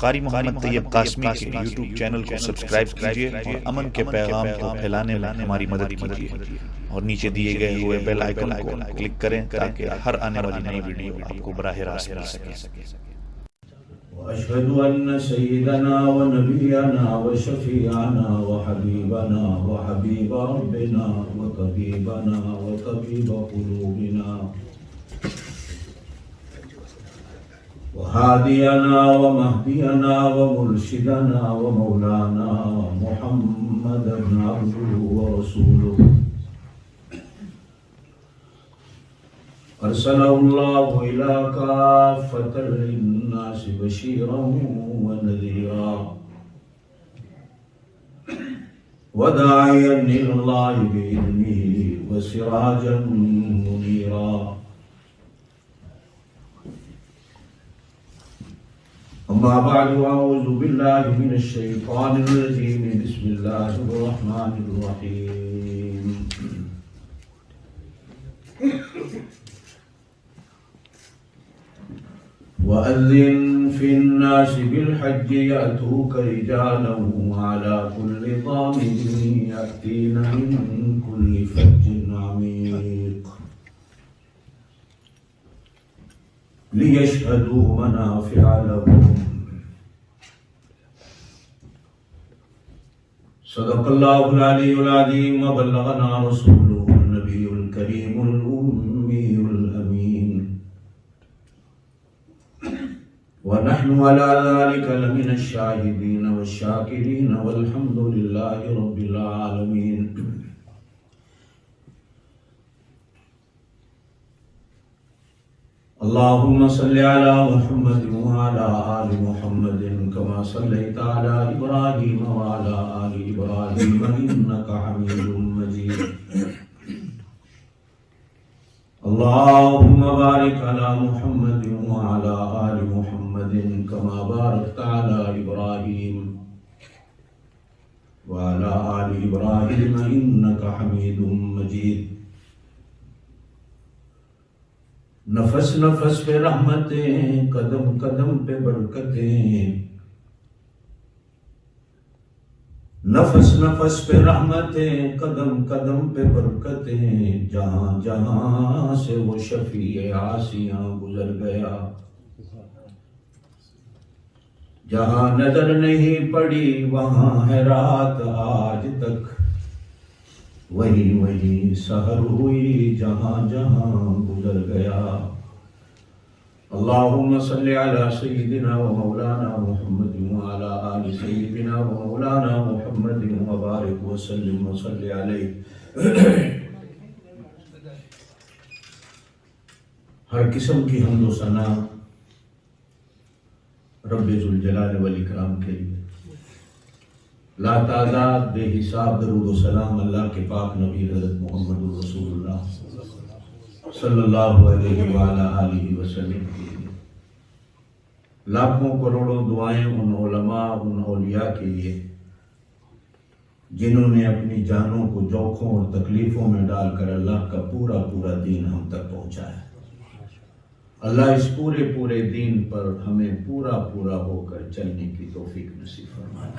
قاری محمد طیب قاسمی کے YouTube channel کو سبسکرائب کیجیے اور امن کے پیغام کو پھیلانے میں ہماری مدد کیجیے، اور نیچے دیے گئے ہوئے بیل آئیکن کو کلک کریں تاکہ ہر آنے والی نئی ویڈیو آپ کو براہ راست مل سکے۔ وأشهد أن سيدنا ونبينا وشفيعنا وحبيبنا وحبيب ربنا وطبيبنا وطبيب قلوبنا وهادينا ومهدينا ومرشدنا ومولانا محمد بن عبده ورسوله أرسله الله إلى كافة للناس بشيرا ونذيرا وداعيا إلى الله بإذنه وسراجا منيرا. أما بعد، أعوذ بالله من الشيطان الرجيم. بسم الله الرحمن الرحيم. وأذن في الناس بالحج يأتوك رجالا وعلى كل ضامر يأتين من كل فج عميق ليشهدوا منافع لهم. صدق الله العلي العظيم وبلغنا رسوله النبي الكريم الأمي الأمين، ونحن على ذلك لمن الشاهدين والشاكرين والحمد لله رب العالمين. اللهم صل على محمد وعلى آل محمد كما صليت على إبراهيم وعلى آل إبراهيم إنك حميد مجيد. اللهم بارك على محمد وعلى آل محمد كما باركت على إبراهيم وعلى آل إبراهيم إنك حميد مجيد. نفس نفس پہ رحمتیں، قدم قدم پہ برکتیں، نفس نفس پہ رحمتیں، قدم قدم پہ برکتیں، جہاں جہاں سے وہ شفیع عاصیاں گزر گیا، جہاں نظر نہیں پڑی وہاں ہے رات آج تک، وہی وہی سحر ہوئی جہاں جہاں گزر گیا. اللہم صلی علی سیدنا و مولانا محمد وعلی آل سیدنا و مولانا محمد وبارک وسلم وصلی علیہ. ہر قسم کی حمد و ثنا رب ذوالجلال والاکرام کے لیے، لا تعداد بے حساب درود و سلام اللہ کے پاک نبی حضرت محمد رسول اللہ صلی اللہ علیہ وآلہ آلہ وسلم کے لیے. لاکھوں کروڑوں دعائیں ان علماء، ان اولیاء کے لیے جنہوں نے اپنی جانوں کو جوکھوں اور تکلیفوں میں ڈال کر اللہ کا پورا پورا دین ہم تک پہنچایا. اللہ اس پورے پورے دین پر ہمیں پورا پورا ہو کر چلنے کی توفیق نصیب فرمائے.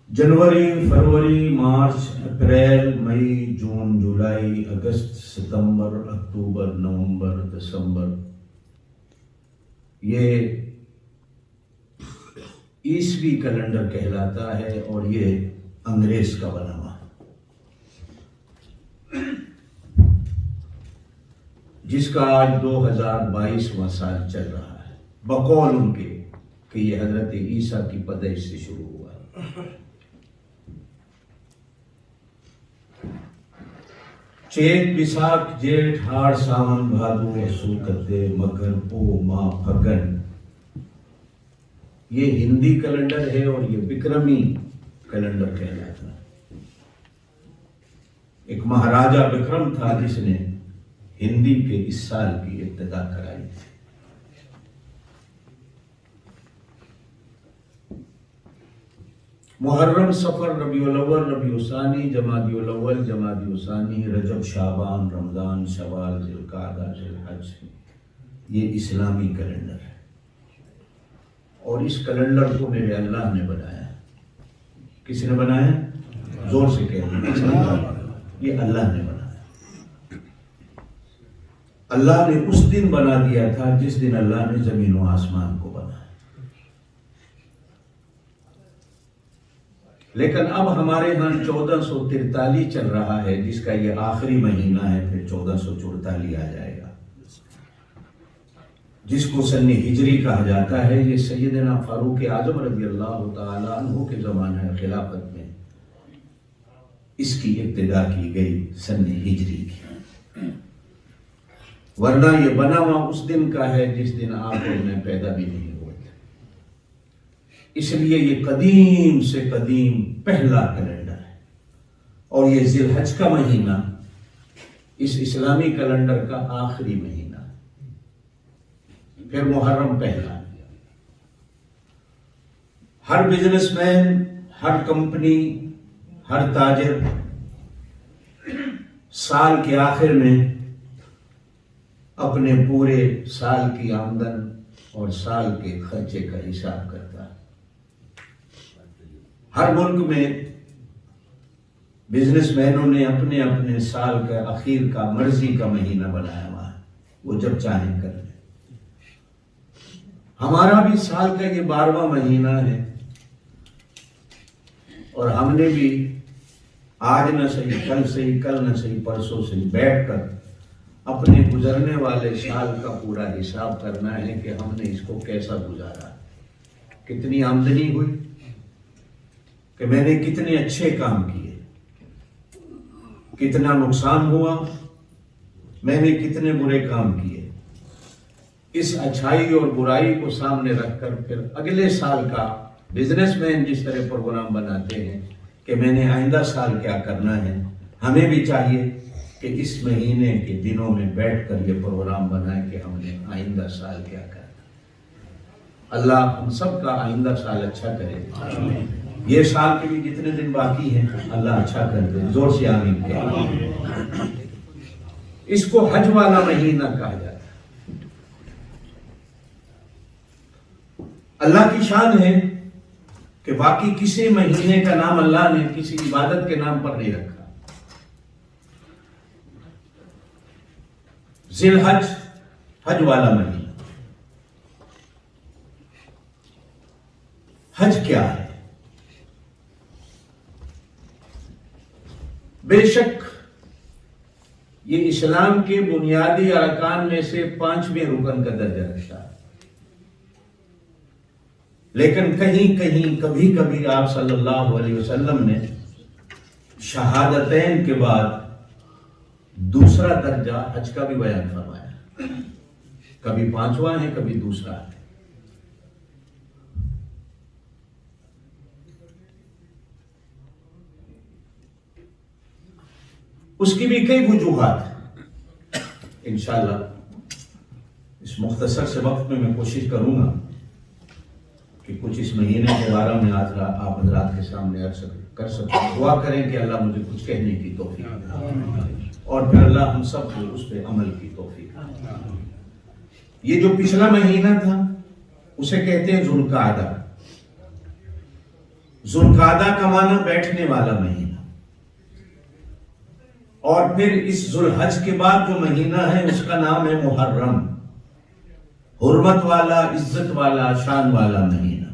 جنوری، فروری، مارچ، اپریل، مئی، جون، جولائی، اگست، ستمبر، اکتوبر، نومبر، دسمبر، یہ عیسوی کیلنڈر کہلاتا ہے اور یہ انگریز کا بنا ہوا، جس کا آج 2022واں سال چل رہا ہے، بقول ان کے کہ یہ حضرت عیسیٰ کی پیدائش سے شروع ہوا ہے. چیت، بیساکھ، جیٹھ، ہاڑ، ساون، بھادو، اسو، کتے، مگر، پو، ماہ، پھگن، یہ ہندی کیلنڈر ہے اور یہ وکرمی کیلنڈر کہلاتا ہے. ایک مہاراجہ وکرم تھا جس نے ہندی کے اس سال کی ابتدا کرائی تھی. محرم، صفر، ربیع الاول، ربیع الثانی، جمادی الاول، جمادی الثانی، رجب، شعبان، رمضان، شوال، ذی القعدہ، ذی الحج، یہ اسلامی کیلنڈر ہے، اور اس کیلنڈر کو میرے اللہ نے بنایا۔ کس نے بنایا؟ زور سے کہہ، یہ اللہ نے بنایا۔ اللہ نے اس دن بنا دیا تھا جس دن اللہ نے زمین و آسمان کو بنایا، لیکن اب ہمارے ہاں 1443 چل رہا ہے، جس کا یہ آخری مہینہ ہے، پھر 1444 آ جائے گا، جس کو سن ہجری کہا جاتا ہے۔ یہ سیدنا فاروق اعظم رضی اللہ تعالی عنہ کے زمانہ خلافت میں اس کی ابتدا کی گئی، سن ہجری کی، ورنہ یہ بنا ہوا اس دن کا ہے جس دن آپ اور میں پیدا بھی نہیں ہوئے تھے۔ اس لیے یہ قدیم سے قدیم پہلا کیلنڈر ہے، اور یہ ذی الحج کا مہینہ اس اسلامی کیلنڈر کا آخری مہینہ، پھر محرم پہلا۔ ہر بزنس مین، ہر کمپنی، ہر تاجر سال کے آخر میں اپنے پورے سال کی آمدن اور سال کے خرچے کا حساب کرتا ہے۔ ہر ملک میں بزنس مینوں نے اپنے اپنے سال کا اخیر کا مرضی کا مہینہ بنایا ہوا ہے، وہ جب چاہیں کر لیں۔ ہمارا بھی سال کا یہ 12واں مہینہ ہے، اور ہم نے بھی آج نہ صحیح، کل صحیح، کل نہ صحیح، پرسوں صحیح بیٹھ کر اپنے گزرنے والے سال کا پورا حساب کرنا ہے کہ ہم نے اس کو کیسا گزارا، کتنی آمدنی ہوئی، کہ میں نے کتنے اچھے کام کیے، کتنا نقصان ہوا، میں نے کتنے برے کام کیے۔ اس اچھائی اور برائی کو سامنے رکھ کر پھر اگلے سال کا بزنس مین جس طرح پروگرام بناتے ہیں کہ میں نے آئندہ سال کیا کرنا ہے، ہمیں بھی چاہیے کہ اس مہینے کے دنوں میں بیٹھ کر یہ پروگرام بنائیں کہ ہم نے آئندہ سال کیا کرنا ہے۔ اللہ ہم سب کا آئندہ سال اچھا کرے، یہ سال کے بھی جتنے دن باقی ہیں اللہ اچھا کر دے، زور سے آمین کہہ۔ اس کو حج والا مہینہ کہا جاتا ہے۔ اللہ کی شان ہے کہ باقی کسی مہینے کا نام اللہ نے کسی عبادت کے نام پر نہیں رکھا۔ ذی الحج، حج والا مہینہ۔ حج کیا ہے؟ بے شک یہ اسلام کے بنیادی ارکان میں سے 5ویں رکن کا درجہ رکھتا ہے، لیکن کہیں کہیں کبھی کبھی آپ صلی اللہ علیہ وسلم نے شہادتین کے بعد دوسرا درجہ حج کا بھی بیان فرمایا، کبھی 5واں ہے، کبھی دوسرا ہے۔ اس کی بھی کئی وجوہات ہیں۔ انشاءاللہ اس مختصر سے وقت میں میں کوشش کروں گا کہ کچھ اس مہینے کے بارے میں آج آپ حضرات کے سامنے کر سکوں۔ دعا کریں کہ اللہ مجھے کچھ کہنے کی توفیق دے، اور پھر اللہ ہم سب کو اس پہ عمل کی توفیق دے۔ یہ جو پچھلا مہینہ تھا اسے کہتے ہیں ذو القعدہ۔ ذو القعدہ کا معنی بیٹھنے والا مہینہ، اور پھر اس ذو الحج کے بعد جو مہینہ ہے اس کا نام ہے محرم، حرمت والا، عزت والا، شان والا مہینہ۔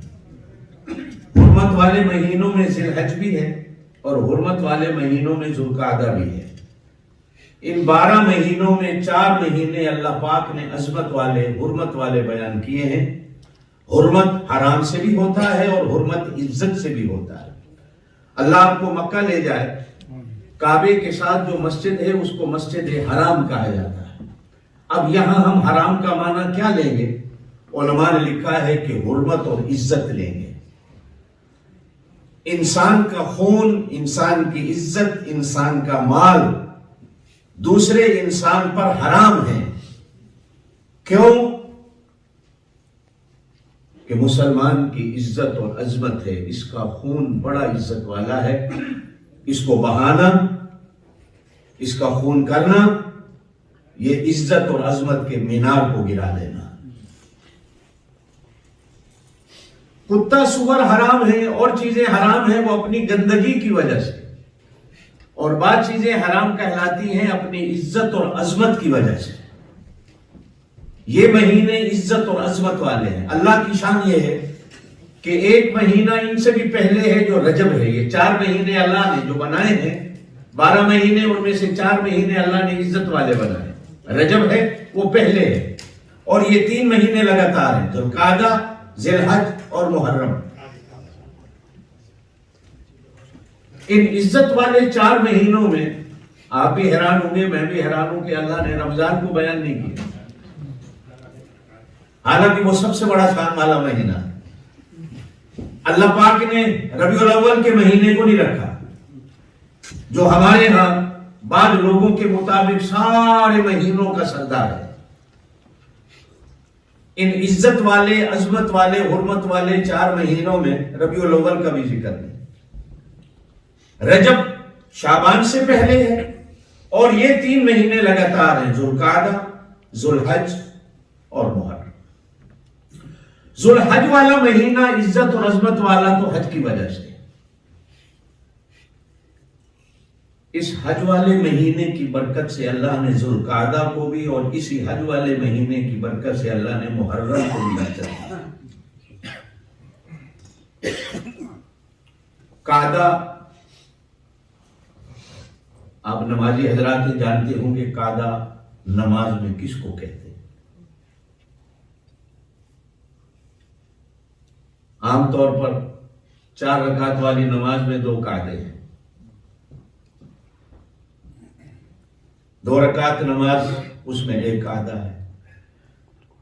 حرمت والے مہینوں میں ذی الحج بھی ہے، اور حرمت والے مہینوں میں ذو القعدہ بھی ہے۔ ان 12 مہینوں میں 4 مہینے اللہ پاک نے عظمت والے، حرمت والے بیان کیے ہیں۔ حرمت حرام سے بھی ہوتا ہے اور حرمت عزت سے بھی ہوتا ہے۔ اللہ آپ کو مکہ لے جائے، کعبے کے ساتھ جو مسجد ہے اس کو مسجد حرام کہا جاتا ہے۔ اب یہاں ہم حرام کا معنی کیا لیں گے؟ علماء نے لکھا ہے کہ حرمت اور عزت لیں گے۔ انسان کا خون، انسان کی عزت، انسان کا مال دوسرے انسان پر حرام ہے۔ کیوں؟ کہ مسلمان کی عزت اور عظمت ہے، اس کا خون بڑا عزت والا ہے، اس کو بہانا، اس کا خون کرنا، یہ عزت اور عظمت کے مینار کو گرا دینا. کتا سور حرام ہے اور چیزیں حرام ہیں وہ اپنی گندگی کی وجہ سے، اور بعض چیزیں حرام کہلاتی ہیں اپنی عزت اور عظمت کی وجہ سے. یہ مہینے عزت اور عظمت والے ہیں. اللہ کی شان یہ ہے کہ ایک مہینہ ان سے بھی پہلے ہے جو رجب ہے. یہ 4 مہینے اللہ نے جو بنائے ہیں، 12 مہینے ان میں سے 4 مہینے اللہ نے عزت والے بنائے. رجب ہے وہ پہلے ہے، اور یہ 3 مہینے لگاتار ہیں، ذوالقعدہ، ذی الحج اور محرم. ان عزت والے 4 مہینوں میں آپ بھی حیران ہوں گے، میں بھی حیران ہوں کہ اللہ نے رمضان کو بیان نہیں کیا، حالانکہ وہ سب سے بڑا شان والا مہینہ ہے. اللہ پاک نے ربیع الاول کے مہینے کو نہیں رکھا، جو ہمارے ہاں بعض لوگوں کے مطابق سارے مہینوں کا سردار ہے. ان عزت والے، عظمت والے، حرمت والے 4 مہینوں میں ربیع الاول کا بھی ذکر نہیں. رجب شعبان سے پہلے ہے، اور یہ 3 مہینے لگاتار ہیں، ذوالقعدہ، ذوالحج اور محرم. ذوالحج والا مہینہ عزت اور عظمت والا تو حج کی وجہ سے. اس حج والے مہینے کی برکت سے اللہ نے ذوالقعدہ کو بھی، اور اسی حج والے مہینے کی برکت سے اللہ نے محرم کو بھی نچا. قعدہ، آپ نمازی حضرات جانتے ہوں گے قعدہ نماز میں کس کو کہتے ہیں. عام طور پر 4 رکعت والی نماز میں 2 قعدے ہیں. 2 رکعت نماز اس میں 1 قعدہ ہے.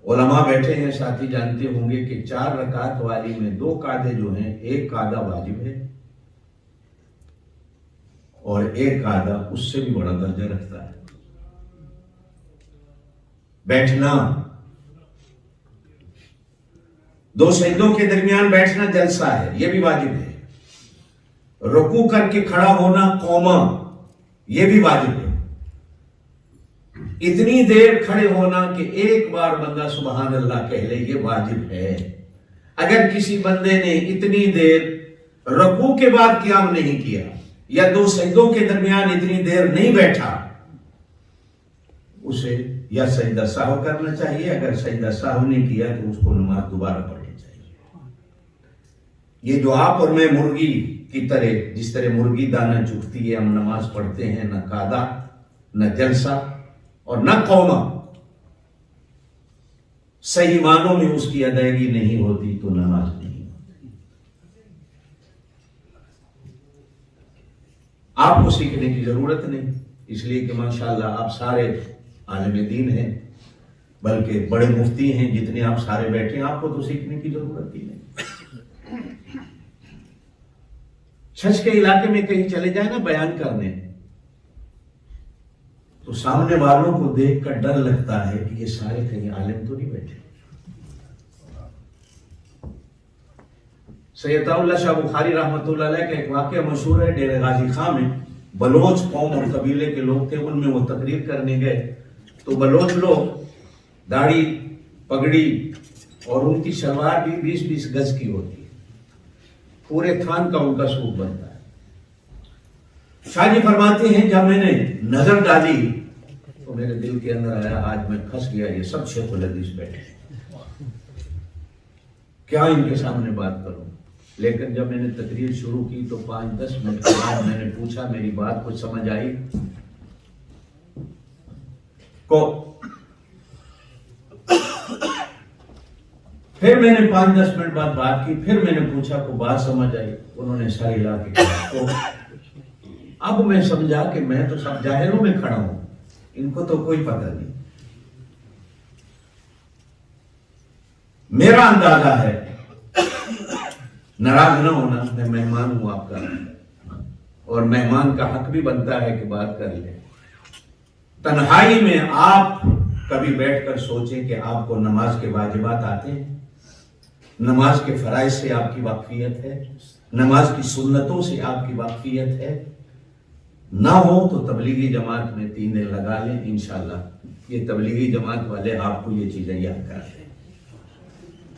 علماء بیٹھے ہیں، ساتھی جانتے ہوں گے کہ 4 رکعت والی میں 2 قعدے جو ہیں، 1 قعدہ واجب ہے اور 1 قعدہ اس سے بھی بڑا درجہ رکھتا ہے. بیٹھنا، 2 سجدوں کے درمیان بیٹھنا جلسہ ہے، یہ بھی واجب ہے. رکوع کر کے کھڑا ہونا قوما، یہ بھی واجب ہے. اتنی دیر کھڑے ہونا کہ ایک بار بندہ سبحان اللہ کہہ لے، یہ واجب ہے. اگر کسی بندے نے اتنی دیر رکوع کے بعد قیام نہیں کیا یا 2 سجدوں کے درمیان اتنی دیر نہیں بیٹھا، اسے یا سجدہ سہو کرنا چاہیے. اگر سجدہ سہو نہیں کیا تو اس کو نماز دوبارہ پڑھنی چاہیے. یہ جو آپ اور میں مرغی کی طرح، جس طرح مرغی دانہ چگتی ہے، ہم نماز پڑھتے ہیں، نہ قعدہ، نہ جلسہ اور نہ قوما، صحیح معنوں میں اس کی ادائیگی نہیں ہوتی تو نماز نہیں ہوتی. آپ کو سیکھنے کی ضرورت نہیں، اس لیے کہ ماشاءاللہ آپ سارے عالم دین ہیں، بلکہ بڑے مفتی ہیں، جتنے آپ سارے بیٹھے ہیں، آپ کو تو سیکھنے کی ضرورت ہی نہیں. چھچ کے علاقے میں کہیں چلے جائیں نا بیان کرنے، تو سامنے والوں کو دیکھ کر ڈر لگتا ہے کہ یہ سارے کہیں عالم تو نہیں بیٹھے. سید اللہ شاہ بخاری رحمۃ اللہ علیہ کا ایک واقعہ مشہور ہے. ڈیرہ غازی خاں میں بلوچ قوم اور قبیلے کے لوگ تھے، ان میں وہ تقریر کرنے گئے تو بلوچ لوگ داڑھی، پگڑی اور ان کی شلوار بھی 20-20 گز کی ہوتی ہے، پورے تھان کا ان کا سوٹ بنتا ہے. شاہ جی فرماتے ہیں جب میں نے نظر ڈالی تو میرے دل کے اندر آیا آج میں پھنس گیا، یہ سب شیخ الحدیث بیٹھے، کیا ان کے سامنے بات کروں. لیکن جب میں نے تقریر شروع کی تو 5-10 منٹ کے بعد میں نے پوچھا، میری بات کچھ سمجھ آئی کو؟ پھر میں نے 5-10 منٹ بعد بات کی، پھر میں نے پوچھا کو بات سمجھ آئی؟ انہوں نے ساری لا کے کہا کو. اب میں سمجھا کہ میں تو سب جاہلوں میں کھڑا ہوں، ان کو تو کوئی پتہ نہیں. میرا اندازہ ہے، ناراض نہ ہونا، میں مہمان ہوں آپ کا، اور مہمان کا حق بھی بنتا ہے کہ بات کر لیں. تنہائی میں آپ کبھی بیٹھ کر سوچیں کہ آپ کو نماز کے واجبات آتے ہیں، نماز کے فرائض سے آپ کی واقفیت ہے، نماز کی سنتوں سے آپ کی واقفیت ہے. نہ ہو تو تبلیغی جماعت میں 3 دن لگا لیں، انشاءاللہ یہ تبلیغی جماعت والے آپ کو یہ چیزیں یاد کراتے ہیں۔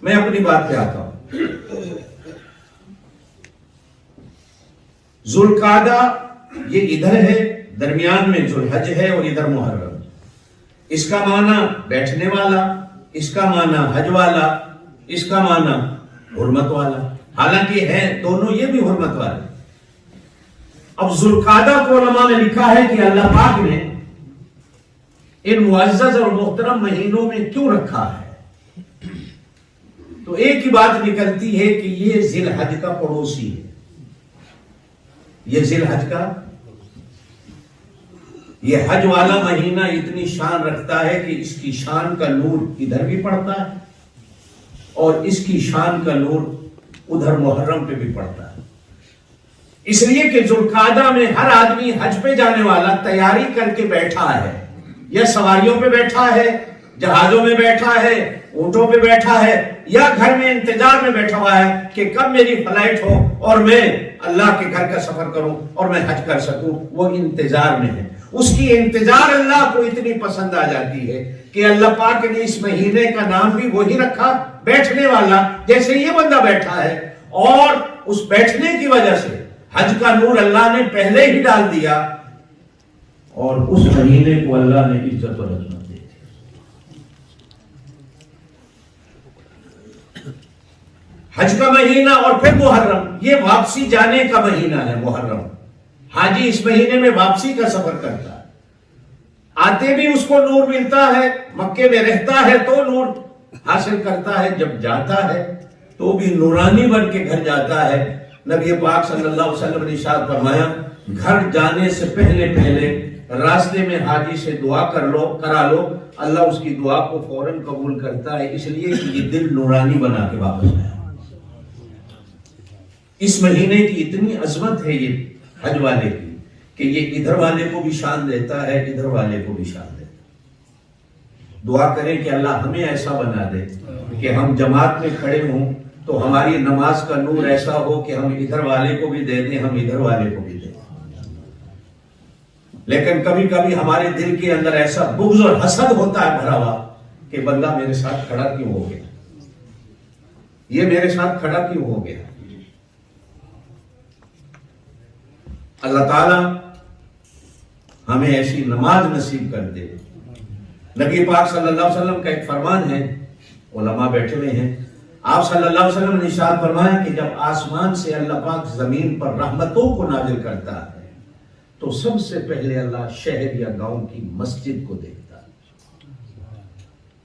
میں اپنی بات پہ آتا ہوں۔ ذوالقعدہ یہ ادھر ہے، درمیان میں ذوالحج ہے اور ادھر محرم۔ اس کا معنی بیٹھنے والا، اس کا معنی حج والا، اس کا معنی حرمت والا، حالانکہ ہے دونوں یہ بھی حرمت والے۔ اب ذوالقعدہ کو علماء نے لکھا ہے کہ اللہ پاک نے ان معزز اور محترم مہینوں میں کیوں رکھا ہے؟ تو ایک ہی بات نکلتی ہے کہ یہ ذی الحج کا پڑوسی ہے، یہ ذی الحج کا، یہ حج والا مہینہ اتنی شان رکھتا ہے کہ اس کی شان کا نور ادھر بھی پڑتا ہے اور اس کی شان کا نور ادھر محرم پہ بھی پڑتا ہے۔ اس لیے کہ ذوالقعدہ میں ہر آدمی حج پہ جانے والا تیاری کر کے بیٹھا ہے، یا سواریوں پہ بیٹھا ہے، جہازوں میں بیٹھا ہے، اونٹوں پہ بیٹھا ہے، یا گھر میں انتظار میں بیٹھا ہوا ہے کہ کب میری فلائٹ ہو اور میں اللہ کے گھر کا سفر کروں اور میں حج کر سکوں۔ وہ انتظار میں ہے، اس کی انتظار اللہ کو اتنی پسند آ جاتی ہے کہ اللہ پاک نے اس مہینے کا نام بھی وہی رکھا، بیٹھنے والا، جیسے یہ بندہ بیٹھا ہے، اور اس بیٹھنے کی وجہ سے حج کا نور اللہ نے پہلے ہی ڈال دیا، اور اس مہینے کو اللہ نے عزت اور عظمت دے دی۔ حج کا مہینہ اور پھر محرم، یہ واپسی جانے کا مہینہ ہے محرم۔ حاجی اس مہینے میں واپسی کا سفر کرتا ہے، آتے بھی اس کو نور ملتا ہے، مکے میں رہتا ہے تو نور حاصل کرتا ہے، جب جاتا ہے تو بھی نورانی بن کے گھر جاتا ہے۔ نبی پاک صلی اللہ علیہ وسلم نے ارشاد فرمایا، گھر جانے سے پہلے راستے میں حاجی سے دعا کرا لو، اللہ اس کی دعا کو فوراً قبول کرتا ہے، اس لیے کہ یہ دل نورانی بنا کے واپس آیا۔ اس مہینے کی اتنی عظمت ہے یہ حج والے کی کہ یہ ادھر والے کو بھی شان دیتا ہے، ادھر والے کو بھی شان دیتا ہے۔ دعا کریں کہ اللہ ہمیں ایسا بنا دے کہ ہم جماعت میں کھڑے ہوں تو ہماری نماز کا نور ایسا ہو کہ ہم ادھر والے کو بھی دے دیں، ہم ادھر والے کو بھی دیں۔ لیکن کبھی کبھی ہمارے دل کے اندر ایسا بغض اور حسد ہوتا ہے بھرا ہوا کہ بندہ میرے ساتھ کھڑا کیوں ہو گیا، یہ میرے ساتھ کھڑا کیوں ہو گیا۔ اللہ تعالی ہمیں ایسی نماز نصیب کر دے۔ نبی پاک صلی اللہ علیہ وسلم کا ایک فرمان ہے، علماء بیٹھے ہوئے ہیں، آپ صلی اللہ علیہ وسلم نے ارشاد فرمایا کہ جب آسمان سے اللہ پاک زمین پر رحمتوں کو نازل کرتا ہے تو سب سے پہلے اللہ شہر یا گاؤں کی مسجد کو دیکھتا ہے،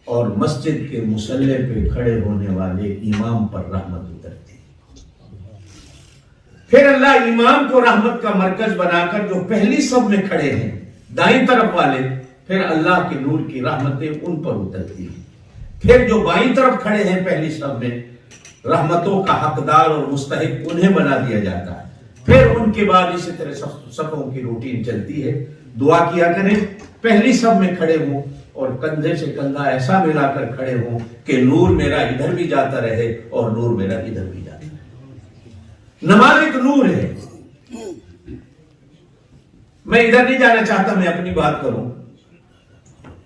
اور مسجد کے مصلی پہ کھڑے ہونے والے امام پر رحمت اترتی ہے۔ پھر اللہ امام کو رحمت کا مرکز بنا کر جو پہلی صف میں کھڑے ہیں دائیں طرف والے، پھر اللہ کے نور کی رحمتیں ان پر اترتی ہیں۔ پھر جو بائیں طرف کھڑے ہیں پہلی صف میں، رحمتوں کا حقدار اور مستحق انہیں بنا دیا جاتا ہے۔ پھر ان کے بعد اسی طرح صفوں کی روٹین چلتی ہے۔ دعا کیا کریں، پہلی صف میں کھڑے ہوں اور کندھے سے کندھا ایسا ملا کر کھڑے ہوں کہ نور میرا ادھر بھی جاتا رہے اور نور میرا ادھر بھی جاتا رہے۔ نماز ایک نور ہے۔ میں ادھر نہیں جانا چاہتا، میں اپنی بات کروں۔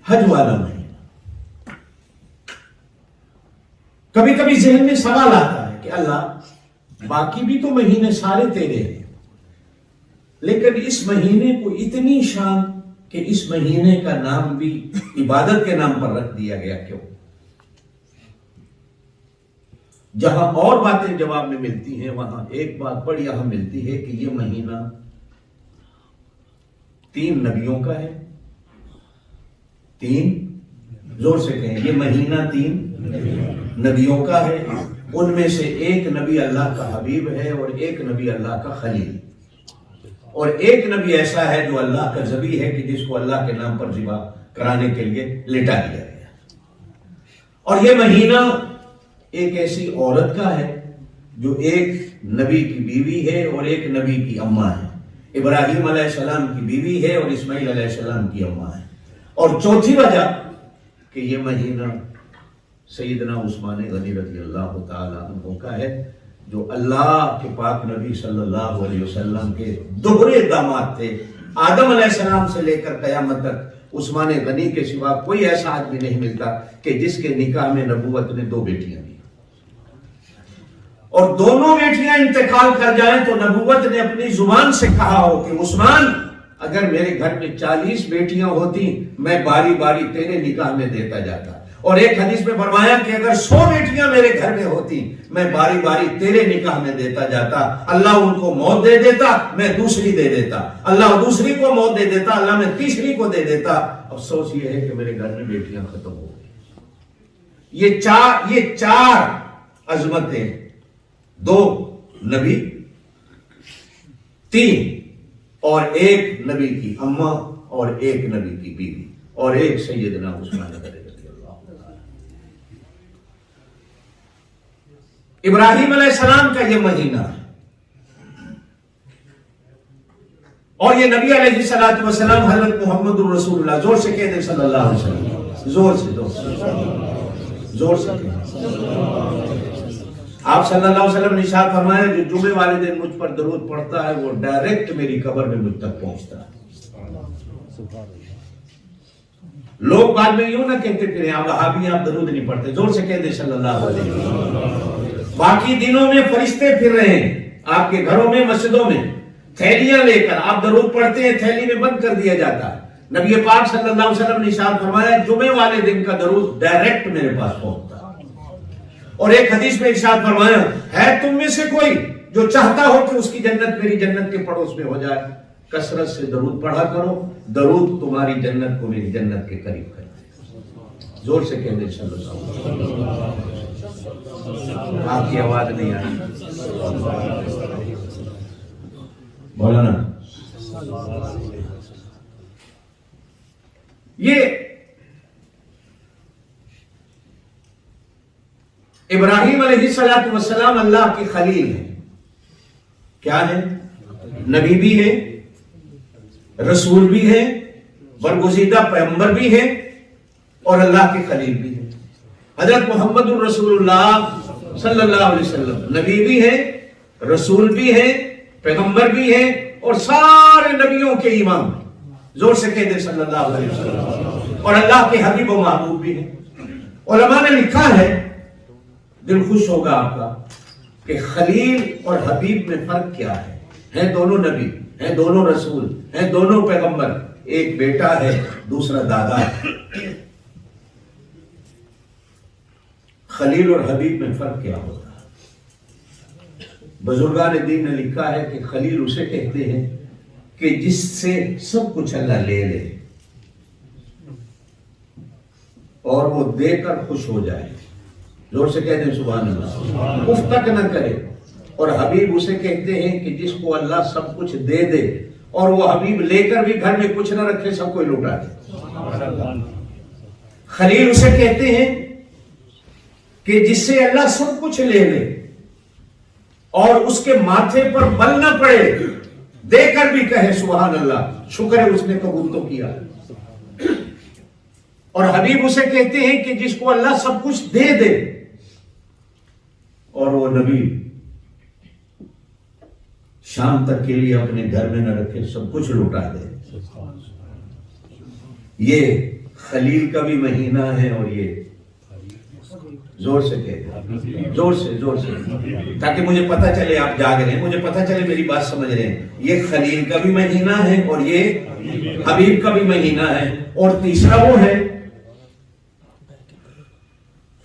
حج والا مہینہ، کبھی کبھی ذہن میں سوال آتا ہے کہ اللہ باقی بھی تو مہینے سارے تیرے ہیں، لیکن اس مہینے کو اتنی شان کہ اس مہینے کا نام بھی عبادت کے نام پر رکھ دیا گیا کیوں؟ جہاں اور باتیں جواب میں ملتی ہیں، وہاں ایک بات بڑی اہم ملتی ہے کہ یہ مہینہ 3 نبیوں کا ہے۔ 3 زور سے کہیں، یہ مہینہ 3 نبیوں کا ہے۔ ان میں سے ایک نبی اللہ کا حبیب ہے اور ایک نبی اللہ کا خلیل، اور ایک نبی ایسا ہے جو اللہ کا ذبیح ہے کہ جس کو اللہ کے نام پر ذبح کرانے کے لیے لٹا دیا گیا۔ اور یہ مہینہ ایک ایسی عورت کا ہے جو ایک نبی کی بیوی ہے اور ایک نبی کی اماں ہے۔ ابراہیم علیہ السلام کی بیوی ہے اور اسماعیل علیہ السلام کی اماں ہے۔ اور چوتھی وجہ کہ یہ مہینہ سیدنا عثمان غنی رضی اللہ تعالیٰ عنہ کا ہے، جو اللہ کے پاک نبی صلی اللہ علیہ وسلم کے دوہرے داماد تھے۔ آدم علیہ السلام سے لے کر قیامت تک عثمان غنی کے سوا کوئی ایسا آدمی نہیں ملتا کہ جس کے نکاح میں نبوت نے 2 بیٹیاں دی اور دونوں بیٹیاں انتقال کر جائیں تو نبوت نے اپنی زبان سے کہا ہو کہ عثمان اگر میرے گھر میں 40 بیٹیاں ہوتی میں باری باری تیرے نکاح میں دیتا جاتا، اور ایک حدیث میں فرمایا کہ اگر 100 بیٹیاں میرے گھر میں ہوتی میں باری باری تیرے نکاح میں دیتا جاتا، اللہ ان کو موت دے دیتا میں دوسری دے دیتا، اللہ دوسری کو موت دے دیتا، اللہ میں تیسری کو دے دیتا۔ افسوس یہ ہے کہ میرے گھر میں بیٹیاں ختم ہو گئی۔ یہ چار عظمتیں، 2 نبی، 3 اور 1 نبی کی اماں اور 1 نبی کی بیوی اور 1 سیدنا عثمان رضی اللہ عنہ۔ ابراہیم علیہ السلام کا یہ مہینہ ہے اور یہ نبی علیہ السلام حضرت محمد الرسول اللہ، زور سے کہہ دیں صلی اللہ علیہ وسلم، زور سے آپ صلی اللہ علیہ وسلم نے ارشاد فرمایا جو جمعے والے دن مجھ پر درود پڑھتا ہے وہ ڈائریکٹ میری قبر میں مجھ تک پہنچتا ہے۔ لوگ بعد میں یوں نہ کہتے پھریں آپ وہابی آپ درود نہیں پڑھتے، زور سے کہہ دیں صلی اللہ علیہ وسلم۔ باقی دنوں میں فرشتے پھر رہے ہیں آپ کے گھروں میں، مسجدوں میں، تھیلیاں لے کر آپ درود پڑھتے ہیں، تھیلی میں بند کر دیا جاتا ہے۔ نبی پاک صلی اللہ علیہ وسلم نے ارشاد فرمایا جمعے والے دن کا درود ڈائریکٹ میرے پاس پہنچتا ہے۔ اور ایک حدیث میں ارشاد فرمایا ہے تم میں سے کوئی جو چاہتا ہو کہ اس کی جنت میری جنت کے پڑوس میں ہو جائے، کثرت سے درود پڑھا کرو، درود تمہاری جنت کو میری جنت کے قریب کرے۔ زور سے کہہ دیں صلی اللہ علیہ وسلم۔ آپ کی آواز نہیں آئی مولانا۔ یہ ابراہیم علیہ السلام اللہ کی خلیل ہے، کیا ہے؟ نبی بھی ہے، رسول بھی ہے، برگزیدہ پیغمبر بھی ہے اور اللہ کے خلیل بھی ہے۔ حضرت محمد الرسول اللہ صلی اللہ علیہ وسلم نبی بھی ہے، رسول بھی ہے، پیغمبر بھی ہے اور سارے نبیوں کے امام، زور سے کہہ دیں صلی اللہ علیہ وسلم، اور اللہ کے حبیب و محبوب بھی ہے۔ علماء نے لکھا ہے، دل خوش ہوگا آپ کا، کہ خلیل اور حبیب میں فرق کیا ہے؟ ہیں دونوں نبی، ہیں دونوں رسول، ہیں دونوں پیغمبر، ایک بیٹا ہے دوسرا دادا ہے۔ خلیل اور حبیب میں فرق کیا ہوتا ہے؟ بزرگان دین نے لکھا ہے کہ خلیل اسے کہتے ہیں کہ جس سے سب کچھ اللہ لے لے اور وہ دے کر خوش ہو جائے، زور سے کہتے ہیں سبحان اللہ، اف تک نہ کرے۔ اور حبیب اسے کہتے ہیں کہ جس کو اللہ سب کچھ دے دے اور وہ حبیب لے کر بھی گھر میں کچھ نہ رکھے، سب کو لوٹا دے۔ خلیل اسے کہتے ہیں کہ جس سے اللہ سب کچھ لے لے اور اس کے ماتھے پر بل نہ پڑے، دے کر بھی کہے سبحان اللہ، شکر ہے اس نے قبول تو کیا۔ اور حبیب اسے کہتے ہیں کہ جس کو اللہ سب کچھ دے دے اور وہ نبی شام تک کے لیے اپنے گھر میں نہ رکھے، سب کچھ لوٹا دے۔ یہ خلیل کا بھی مہینہ ہے اور یہ زور سے کہتے، زور سے، تاکہ مجھے پتہ چلے آپ جاگ رہے ہیں، مجھے پتہ چلے میری بات سمجھ رہے ہیں۔ یہ خلیل کا بھی مہینہ ہے اور یہ حبیب کا بھی مہینہ ہے۔ اور تیسرا وہ ہے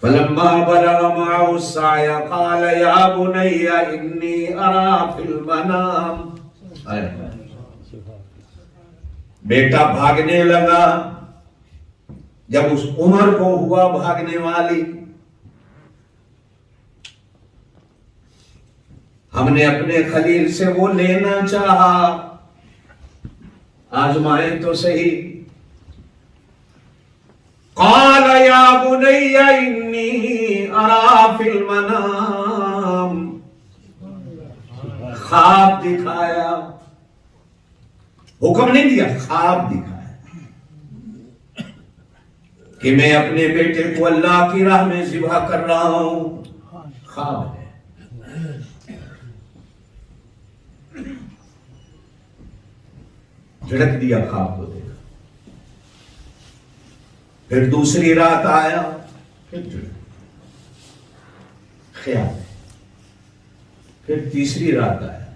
فَلَمَّا بَلَغَ مَعَهُ السَّعْيَ قَالَ يَا بُنَيَّ إِنِّي أَرَىٰ فِي الْمَنَامِ۔ بیٹا بھاگنے لگا، جب اس عمر کو ہوا بھاگنے والی، ہم نے اپنے خلیل سے وہ لینا چاہا، آزمائیں تو صحیح۔ قال یا بنی انی ارا فی المنام، خواب دکھایا، حکم نہیں دیا، خواب دکھایا کہ میں اپنے بیٹے کو اللہ کی راہ میں ذبح کر رہا ہوں، خواب ہے۔ جھڑک دیا خواب کو دیکھا، پھر دوسری رات آیا، پھر خیال، پھر تیسری رات آیا.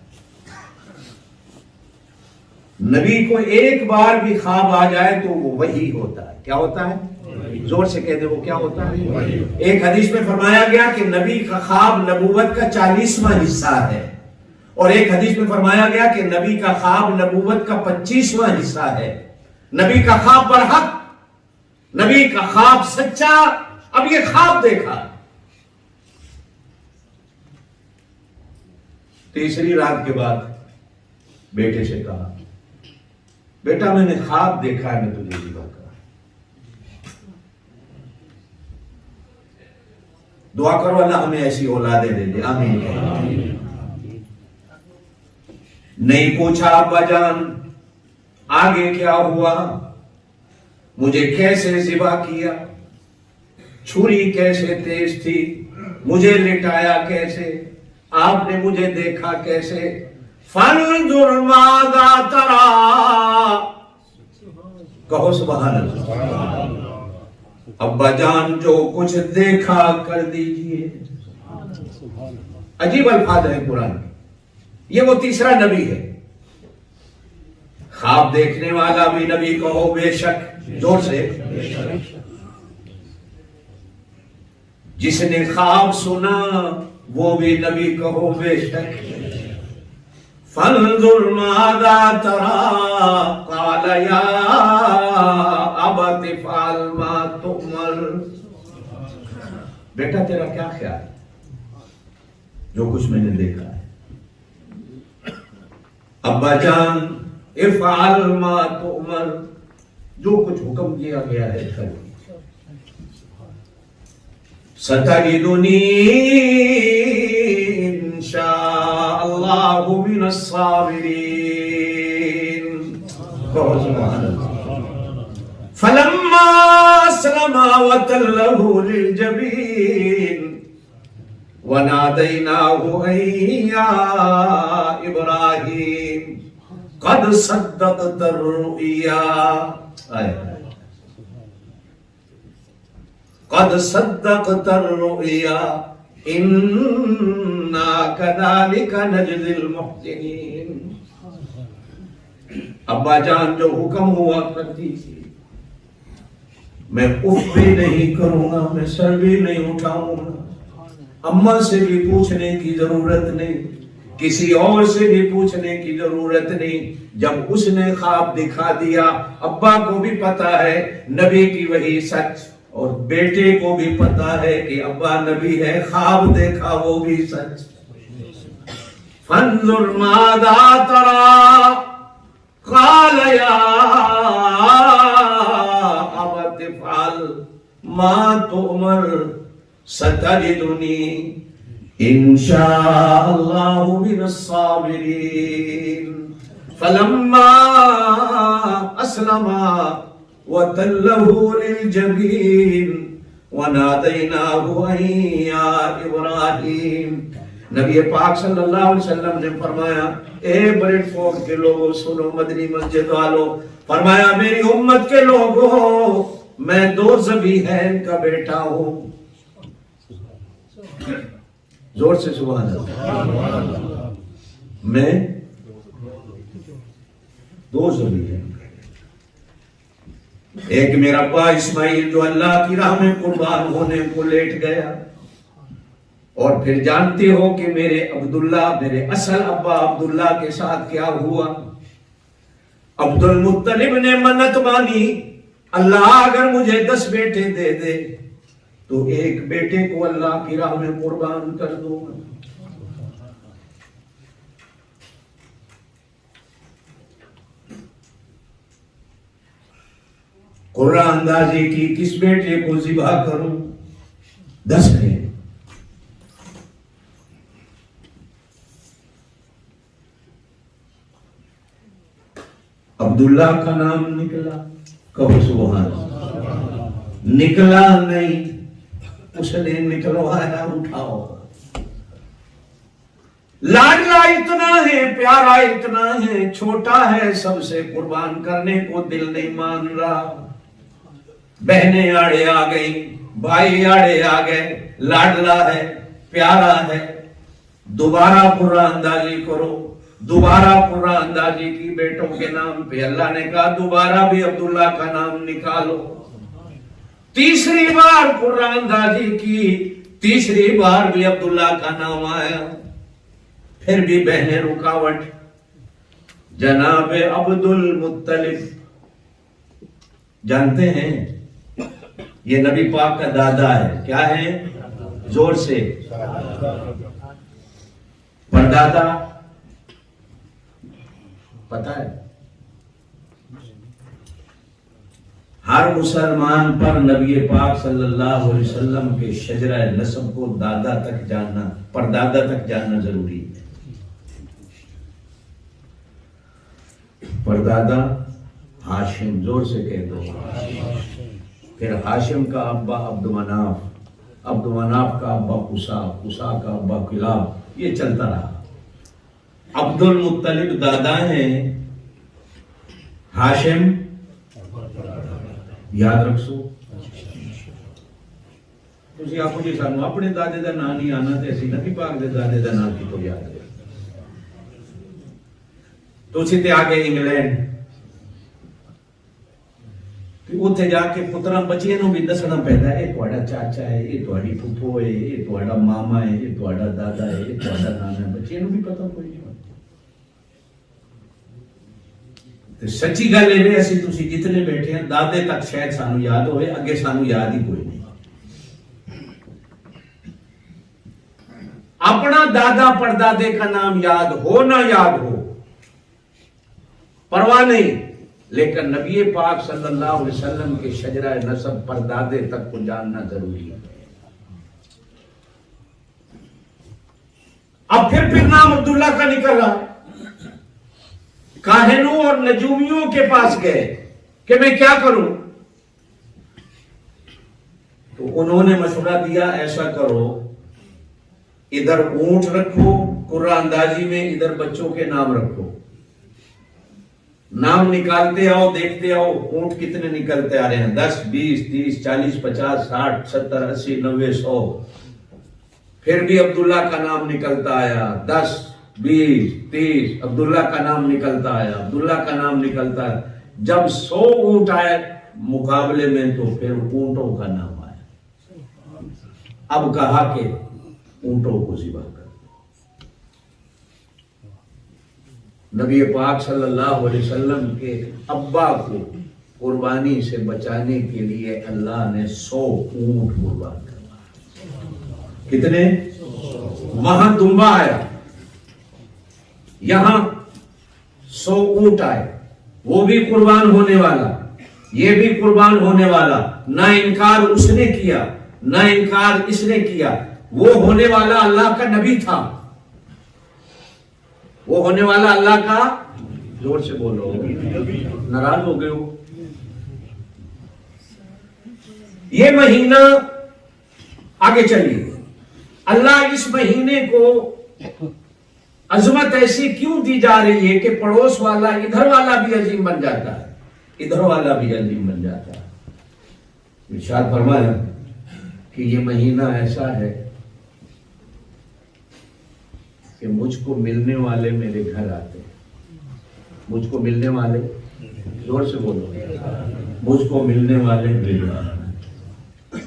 نبی کو ایک بار بھی خواب آ جائے تو وہ وحی ہوتا ہے. کیا ہوتا ہے؟ زور سے کہہ دے، وہ کیا ہوتا ہے؟ ایک حدیث میں فرمایا گیا کہ نبی کا خواب نبوت کا 40واں حصہ ہے، اور ایک حدیث میں فرمایا گیا کہ نبی کا خواب نبوت کا 25واں حصہ ہے. نبی کا خواب برحق، نبی کا خواب سچا. اب یہ خواب دیکھا. تیسری رات کے بعد بیٹے سے کہا، بیٹا میں نے خواب دیکھا ہے، میں تجھے ذبح کرا. دعا کرو اللہ ہمیں ایسی اولادیں دے دے، آمین. نہیں پوچھا ابا جان آگے کیا ہوا، مجھے کیسے ذبح کیا، چھری کیسے تیز تھی، مجھے لٹایا کیسے، آپ نے مجھے دیکھا کیسے. فانظر ماذا ترى، کہو سبحان اللہ. ابا جان جو کچھ دیکھا کر دیجئے. عجیب الفاظ ہے قرآن کے. یہ وہ تیسرا نبی ہے. خواب دیکھنے والا بھی نبی کہو بے شک، زور سے. جس نے خواب سنا وہ بھی نبی کہو بے شک. فانظر ماذا ترى قال یا ابت افعل ما تؤمر. بیٹا تیرا کیا خیال ہے جو کچھ میں نے دیکھا ہے؟ ابا جان افعل ما تؤمر، جو کچھ حکم کیا گیا ہے کر. ستجدنی انشاء اللہ من الصابرین. فلما اسلما وتلہ للجبین ونادیناہ ان یا ابراہیم قد صدقت الرؤیا. قد صدقت الرؤیا انا کذالک نجزی المحسنین. ابا جان جو حکم ہوا کرتی تھی میں اف بھی نہیں کروں گا، میں سر بھی نہیں اٹھاؤں گا. اماں سے بھی پوچھنے کی ضرورت نہیں، کسی اور سے بھی پوچھنے کی ضرورت نہیں. جب اس نے خواب دکھا دیا، ابا کو بھی پتا ہے نبی کی وحی سچ، اور بیٹے کو بھی پتا ہے کہ ابا نبی ہے، خواب دیکھا وہ بھی سچ. فانظر ماذا ترى قال یا ابت افعل ما تؤمر ستجدنی انشاء اللہ من الصابرین. فلما اسلما وتلہ للجبین ونادیناہ ان یا ابراہیم. نبی پاک صلی اللہ علیہ وسلم نے فرمایا، اے بریڈ فورڈ کے لوگوں سنو، مدنی مسجد والوں، فرمایا میری امت کے لوگوں میں دو ذبیحین کا بیٹا ہوں. زور سے سبحان اللہ. میں دو ذبیحین، ایک میرا ابا اسماعیل جو اللہ کی راہ میں قربان ہونے کو لیٹ گیا، اور پھر جانتے ہو کہ میرے عبداللہ، میرے اصل ابا عبداللہ کے ساتھ کیا ہوا. عبد المطلب نے منت مانی، اللہ اگر مجھے 10 بیٹے دے دے تو ایک بیٹے کو اللہ کی راہ میں قربان کر دوں گا. قرآن اندازی کی کس بیٹے کو ذبح کروں؟ 10 ہے. عبداللہ کا نام نکلا، کہو سبحان اللہ. نکلا نہیں، اس نے نکلوایا، اٹھاؤ. لاڈلا اتنا ہے، پیارا اتنا ہے، چھوٹا ہے، سب سے قربان کرنے کو دل نہیں مان رہا. بہنیں آڑے آ گئی، بھائی آڑے آ گئے، لاڈلا ہے، پیارا ہے، دوبارہ قرآن اندازی کرو، دوبارہ قرآن اندازی کی بیٹوں کے نام پہ۔ اللہ نے کہا دوبارہ بھی عبداللہ کا نام نکالو۔ تیسری بار قرآن اندازی کی، تیسری بار بھی عبداللہ کا نام آیا، پھر بھی بہنیں رکاوٹ۔ جناب عبد المطلب جانتے ہیں یہ نبی پاک کا دادا ہے، کیا ہے؟ زور سے پردادا پتا ہے؟ ہر مسلمان پر نبی پاک صلی اللہ علیہ وسلم کے شجرہ نسب کو دادا تک جاننا، پردادا تک جاننا ضروری ہے۔ پردادا ہاشم، زور سے کہہ دو۔ پھر ہاشم کا ابا عبد مناف، عبد مناف کا ابا قصا، قصا کا ابا کلاب، یہ چلتا رہا۔ عبد المطلب دادا ہیں، ہاشم یاد رکھو۔ تسی آپو جی سانو اپنے دادے دا نام نہیں آنا تے اسی نبی پاک دے دادے دا نام کی تو یاد ہے۔ تسی تے آگے انگلینڈ اتنے جا کے پتراں بچیاں نوں بھی دسنا پیندا ہے، یہ تہاڈا چاچا ہے، یہ تہاڈی پھپھو ہے، یہ تہاڈا ماما ہے، یہ تہاڈا دادا ہے، یہ تہاڈا نانا ہے، بچیاں نوں بھی پتہ کوئی نہیں۔ تے سچی گل ہے اسی تسی جتنے بیٹھے ہیں دادے تک شاید سانو یاد ہوئے، اگے سانو یاد ہی کوئی نہیں۔ اپنا دادا پردادے کا نام یاد ہو نہ یاد ہو پرواہ نہیں، لیکن نبی پاک صلی اللہ علیہ وسلم کے شجرہ نسب پردادے تک کو جاننا ضروری ہے۔ اب پھر نام عبداللہ کا نکل رہا، کاہنوں اور نجومیوں کے پاس گئے کہ میں کیا کروں، تو انہوں نے مشورہ دیا ایسا کرو، ادھر اونٹ رکھو قرآن اندازی میں، ادھر بچوں کے نام رکھو، نام نکالتے آؤ، دیکھتے آؤ اونٹ کتنے نکلتے آ رہے ہیں، 10 20 30 40 50 60 70 80 90 100۔ پھر بھی عبداللہ کا نام نکلتا آیا، 10 20 30 عبداللہ کا نام نکلتا آیا، عبداللہ کا نام نکلتا ہے۔ جب 100 اونٹ آئے مقابلے میں تو پھر اونٹوں کا نام آیا۔ اب کہا کہ اونٹوں کو ذبح کر۔ نبی پاک صلی اللہ علیہ وسلم کے ابا کو قربانی سے بچانے کے لیے اللہ نے 100 اونٹ قربان کروا۔ کتنے؟ وہاں دمبا آیا، یہاں 100 اونٹ آئے، وہ بھی قربان ہونے والا، یہ بھی قربان ہونے والا۔ نہ انکار اس نے کیا نہ انکار اس نے کیا۔ وہ ہونے والا اللہ کا نبی تھا، وہ ہونے والا اللہ کا، زور سے بولو، ناراض ہو گئے ہو۔ یہ مہینہ آگے چلیے، اللہ اس مہینے کو عظمت ایسی کیوں دی جا رہی ہے کہ پڑوس والا ادھر والا بھی عظیم بن جاتا ہے، ادھر والا بھی عظیم بن جاتا ہے۔ ارشاد فرمایا کہ یہ مہینہ ایسا ہے کہ مجھ کو ملنے والے میرے گھر آتے ہیں، مجھ کو ملنے والے، زور سے بولو، مجھ کو ملنے والے میرے گھر آتے ہیں،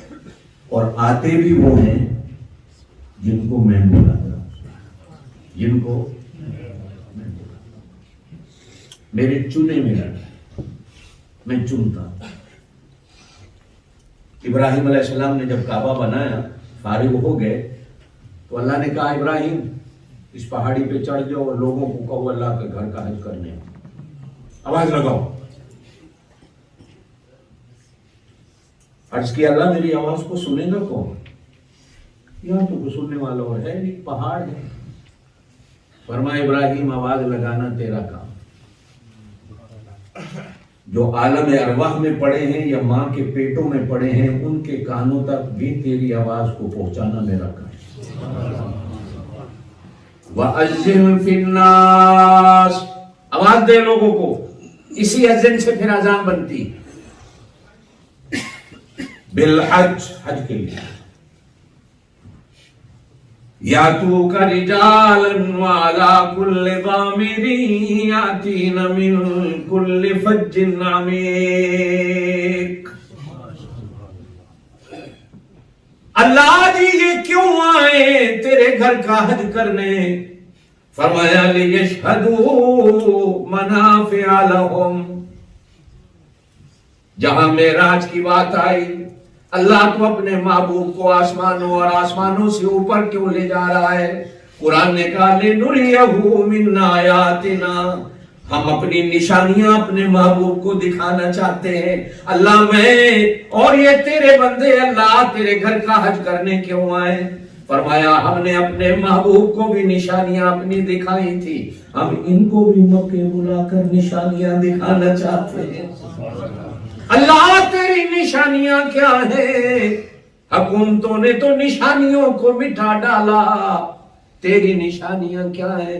اور آتے بھی وہ ہیں جن کو میں بلاتا ہوں، جن کو میں بلاتا ہوں، میرے چنے میں رہتا، میں چنتا ہوں۔ ابراہیم علیہ السلام نے جب کعبہ بنایا، فارغ ہو گئے تو اللہ نے کہا ابراہیم اس پہاڑی پہ چڑھ جاؤ اور لوگوں کو کہو اللہ کے گھر کا حج کرنے، آواز لگاؤ۔ عرض کیا اللہ میری آواز کو سنے گا کون؟ یہاں تو کوئی سننے والا اور ہے نہیں، پہاڑ ہے۔ فرمایا ابراہیم آواز لگانا تیرا کام، جو عالم ارواح میں پڑے ہیں یا ماں کے پیٹوں میں پڑے ہیں ان کے کانوں تک بھی تیری آواز کو پہنچانا میرا کام۔ وَأَذِّن فِي النَّاسِ، آواز دے لوگوں کو، اسی اذن سے پھر اذان بنتی۔ بالحج، حج کے لیے یاتوک رجالا وعلی کل ضامر یاتین من کل فج عمیق۔ اللہ جی یہ کیوں آئے تیرے گھر کا حج کرنے؟ فرمایا لیشہدوا منافع لہم۔ جہاں معراج کی بات آئی، اللہ تو اپنے محبوب کو آسمانوں اور آسمانوں سے اوپر کیوں لے جا رہا ہے؟ قرآن نے کہا لِنُرِيَهُ مِنْ آیَاتِنَا، ہم اپنی نشانیاں اپنے محبوب کو دکھانا چاہتے ہیں۔ اللہ میں اور یہ تیرے بندے اللہ تیرے گھر کا حج کرنے کیوں آئے؟ فرمایا ہم نے اپنے محبوب کو بھی نشانیاں اپنی دکھائی تھی، ہم ان کو بھی مکے بلا کر نشانیاں دکھانا چاہتے ہیں۔ اللہ تیری نشانیاں کیا ہیں؟ حکومتوں نے تو نشانیوں کو مٹا ڈالا، تیری نشانیاں کیا ہیں؟